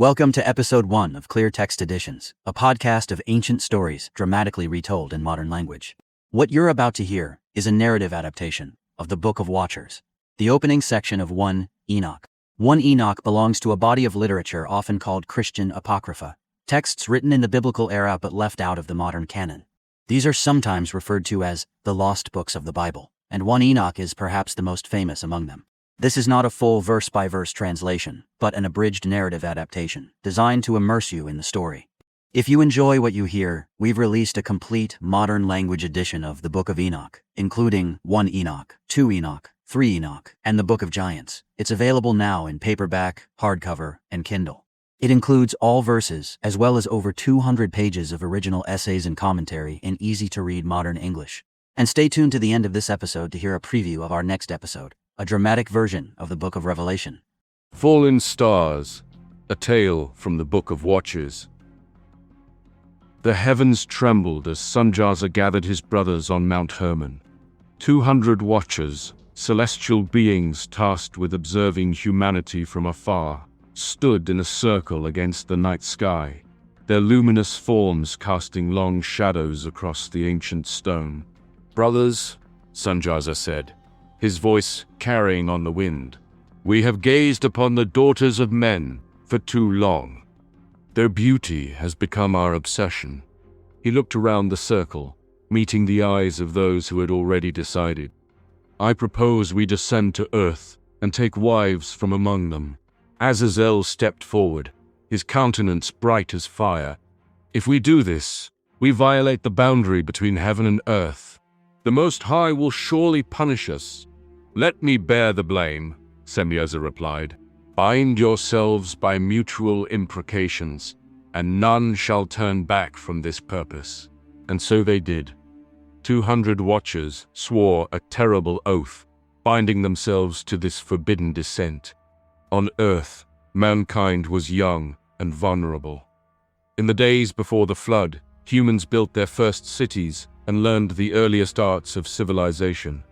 Welcome to Episode 1 of Clear Text Editions, a podcast of ancient stories dramatically retold in modern language. What you're about to hear is a narrative adaptation of the Book of Watchers, the opening section of 1 Enoch. 1 Enoch belongs to a body of literature often called Christian Apocrypha, texts written in the biblical era but left out of the modern canon. These are sometimes referred to as the lost books of the Bible, and 1 Enoch is perhaps the most famous among them. This is not a full verse-by-verse translation, but an abridged narrative adaptation, designed to immerse you in the story. If you enjoy what you hear, we've released a complete, modern language edition of the Book of Enoch, including 1 Enoch, 2 Enoch, 3 Enoch, and the Book of Giants. It's available now in paperback, hardcover, and Kindle. It includes all verses, as well as over 200 pages of original essays and commentary in easy-to-read modern English. And stay tuned to the end of this episode to hear a preview of our next episode, a dramatic version of the Book of Revelation. Fallen Stars, a tale from the Book of Watchers. The heavens trembled as Sunjaza gathered his brothers on Mount Hermon. 200 watchers, celestial beings tasked with observing humanity from afar, stood in a circle against the night sky, their luminous forms casting long shadows across the ancient stone. "Brothers," Sunjaza said, his voice carrying on the wind, "we have gazed upon the daughters of men for too long. Their beauty has become our obsession." He looked around the circle, meeting the eyes of those who had already decided. "I propose we descend to earth and take wives from among them." Azazel stepped forward, his countenance bright as fire. "If we do this, we violate the boundary between heaven and earth. The Most High will surely punish us." "Let me bear the blame," Semyaza replied. "Bind yourselves by mutual imprecations, and none shall turn back from this purpose." And so they did. 200 watchers swore a terrible oath, binding themselves to this forbidden descent. On earth, mankind was young and vulnerable. In the days before the flood, humans built their first cities and learned the earliest arts of civilization.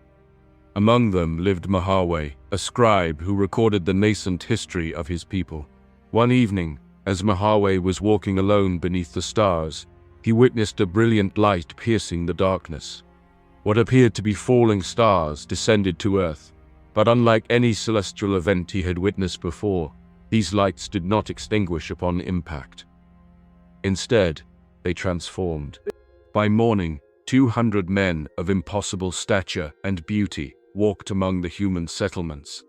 Among them lived Mahaweh, a scribe who recorded the nascent history of his people. One evening, as Mahaweh was walking alone beneath the stars, he witnessed a brilliant light piercing the darkness. What appeared to be falling stars descended to earth, but unlike any celestial event he had witnessed before, these lights did not extinguish upon impact. Instead, they transformed. By morning, 200 men of impossible stature and beauty walked among the human settlements.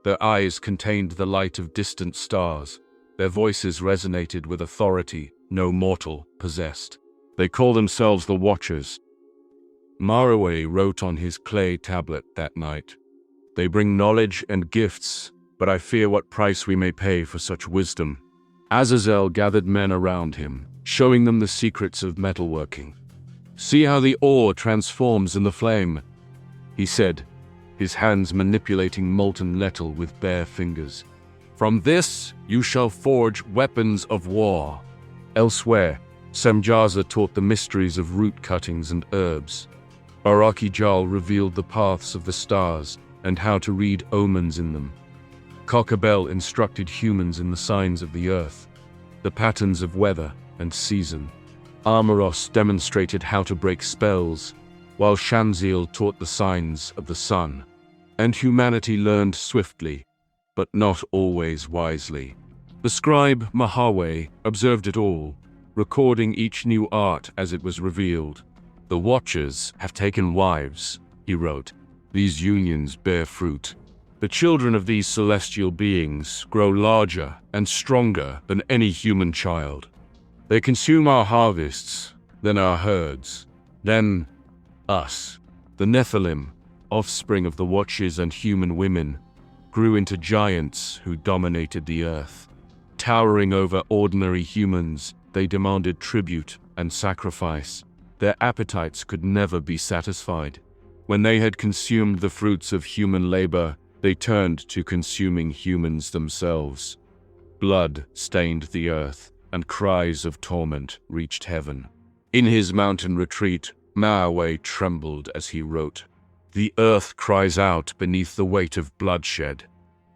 Their eyes contained the light of distant stars. Their voices resonated with authority no mortal possessed. They call themselves the Watchers. Mahaweh wrote on his clay tablet that night, "They bring knowledge and gifts, but I fear what price we may pay for such wisdom." Azazel gathered men around him, showing them the secrets of metalworking. "See how the ore transforms in the flame," he said, his hands manipulating molten metal with bare fingers. "From this you shall forge weapons of war." Elsewhere, Semjaza taught the mysteries of root cuttings and herbs. Barakijal revealed the paths of the stars and how to read omens in them. Kokabel instructed humans in the signs of the earth, the patterns of weather and season. Amaros demonstrated how to break spells, while Shanziel taught the signs of the sun. And humanity learned swiftly, but not always wisely. The scribe Mahaweh observed it all, recording each new art as it was revealed. "The Watchers have taken wives," he wrote. "These unions bear fruit. The children of these celestial beings grow larger and stronger than any human child. They consume our harvests, then our herds, then us." The Nephilim, offspring of the Watchers and human women, grew into giants who dominated the earth. Towering over ordinary humans, they demanded tribute and sacrifice. Their appetites could never be satisfied. When they had consumed the fruits of human labor, they turned to consuming humans themselves. Blood stained the earth, and cries of torment reached heaven. In his mountain retreat, Mahaweh trembled as he wrote, "The earth cries out beneath the weight of bloodshed.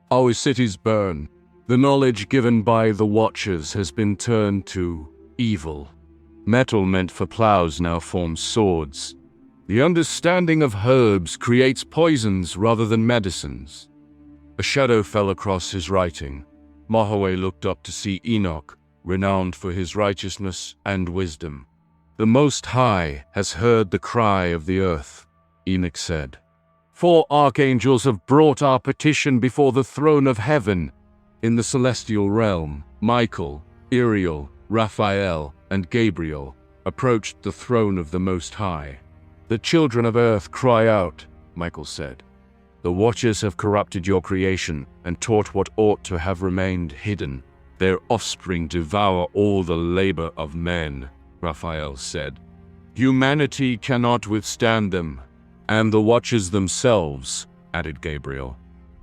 Our cities burn, The knowledge given by the Watchers has been turned to evil. Metal meant for plows now forms swords. The understanding of herbs creates poisons rather than medicines. A shadow fell across his writing. Mahaway looked up to see Enoch, renowned for his righteousness and wisdom. "The Most High has heard the cry of the earth," Enoch said. "4 archangels have brought our petition before the throne of heaven. In the celestial realm, Michael, Uriel, Raphael, and Gabriel approached the throne of the Most High. The children of earth cry out," Michael said. "The Watchers have corrupted your creation and taught what ought to have remained hidden. Their offspring devour all the labor of men," Raphael said. "Humanity cannot withstand them, and the Watchers themselves," added Gabriel,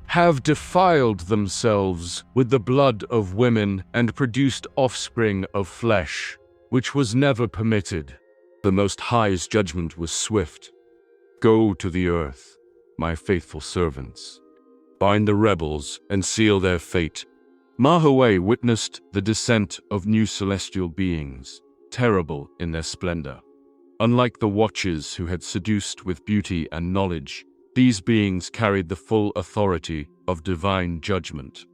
"have defiled themselves with the blood of women and produced offspring of flesh, which was never permitted. The Most High's judgment was swift. Go to the earth, my faithful servants. Bind the rebels and seal their fate." Mahaway witnessed the descent of new celestial beings, terrible in their splendor. Unlike the Watchers who had seduced with beauty and knowledge, these beings carried the full authority of divine judgment.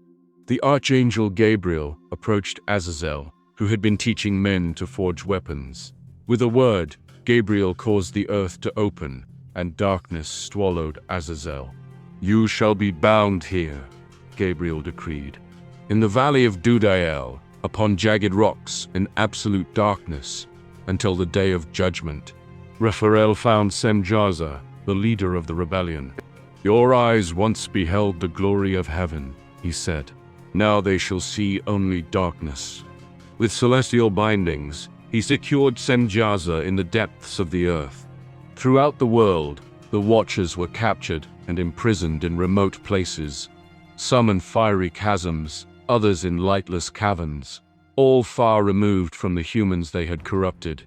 The archangel Gabriel approached Azazel, who had been teaching men to forge weapons. With a word, Gabriel caused the earth to open, and darkness swallowed Azazel. "You shall be bound here," Gabriel decreed. "In the valley of Dudael, upon jagged rocks in absolute darkness, until the day of judgment." Raphael found Semjaza, the leader of the rebellion. "Your eyes once beheld the glory of heaven," he said. "Now they shall see only darkness." With celestial bindings, he secured Semjaza in the depths of the earth. Throughout the world, the Watchers were captured and imprisoned in remote places, some in fiery chasms, others in lightless caverns, all far removed from the humans they had corrupted.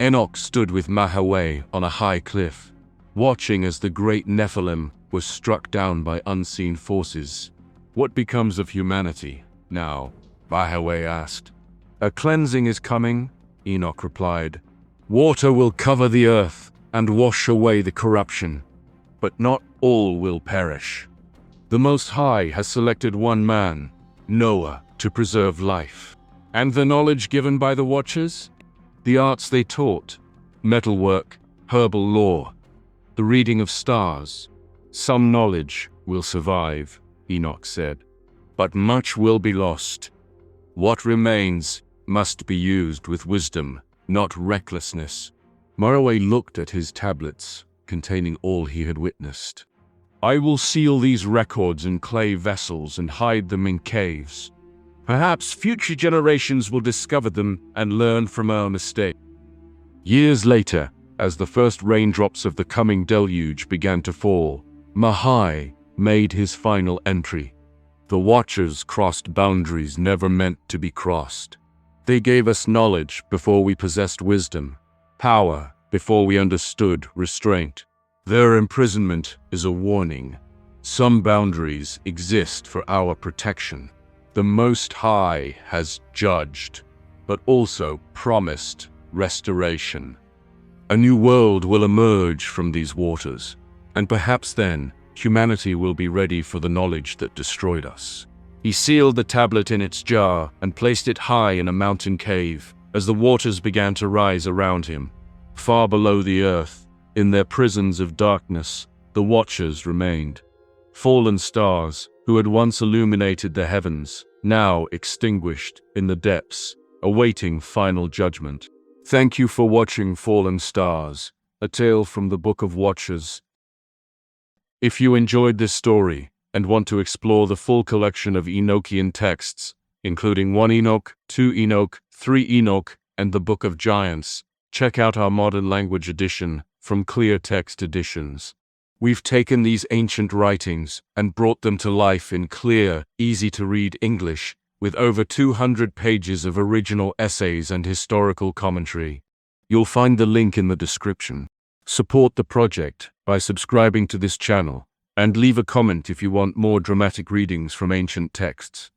Enoch stood with Mahaway on a high cliff, watching as the great Nephilim was struck down by unseen forces. "What becomes of humanity now?" Mahaway asked. "A cleansing is coming," Enoch replied. "Water will cover the earth and wash away the corruption, but not all will perish. The Most High has selected one man, Noah, to preserve life. And the knowledge given by the Watchers? The arts they taught, metalwork, herbal lore, the reading of stars. Some knowledge will survive," Enoch said, "but much will be lost. What remains must be used with wisdom, not recklessness." Mahaway looked at his tablets, containing all he had witnessed. "I will seal these records in clay vessels and hide them in caves. Perhaps future generations will discover them and learn from our mistake." Years later, as the first raindrops of the coming deluge began to fall, Mahaway made his final entry. "The Watchers crossed boundaries never meant to be crossed. They gave us knowledge before we possessed wisdom, power before we understood restraint. Their imprisonment is a warning. Some boundaries exist for our protection. The Most High has judged, but also promised restoration. A new world will emerge from these waters, and perhaps then humanity will be ready for the knowledge that destroyed us." He sealed the tablet in its jar and placed it high in a mountain cave as the waters began to rise around him. Far below the earth, in their prisons of darkness, the Watchers remained. Fallen stars, who had once illuminated the heavens, now extinguished in the depths, awaiting final judgment. Thank you for watching Fallen Stars, a tale from the Book of Watchers. If you enjoyed this story and want to explore the full collection of Enochian texts, including 1 Enoch, 2 Enoch, 3 Enoch, and the Book of Giants, check out our modern language edition from Clear Text Editions. We've taken these ancient writings and brought them to life in clear, easy-to-read English, with over 200 pages of original essays and historical commentary. You'll find the link in the description. Support the project by subscribing to this channel, and leave a comment if you want more dramatic readings from ancient texts.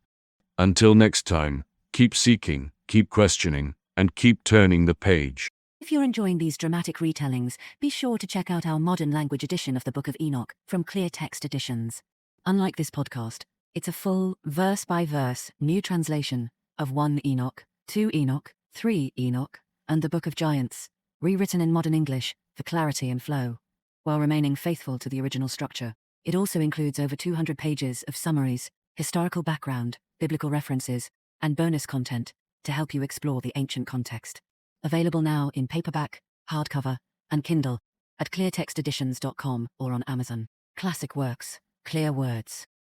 Until next time, keep seeking, keep questioning, and keep turning the page. If you're enjoying these dramatic retellings, be sure to check out our modern language edition of the Book of Enoch from Clear Text Editions. Unlike this podcast, it's a full, verse-by-verse, new translation of 1 Enoch, 2 Enoch, 3 Enoch, and the Book of Giants, rewritten in modern English for clarity and flow, while remaining faithful to the original structure. It also includes over 200 pages of summaries, historical background, biblical references, and bonus content to help you explore the ancient context. Available now in paperback, hardcover, and Kindle at cleartexteditions.com or on Amazon. Classic works, clear words.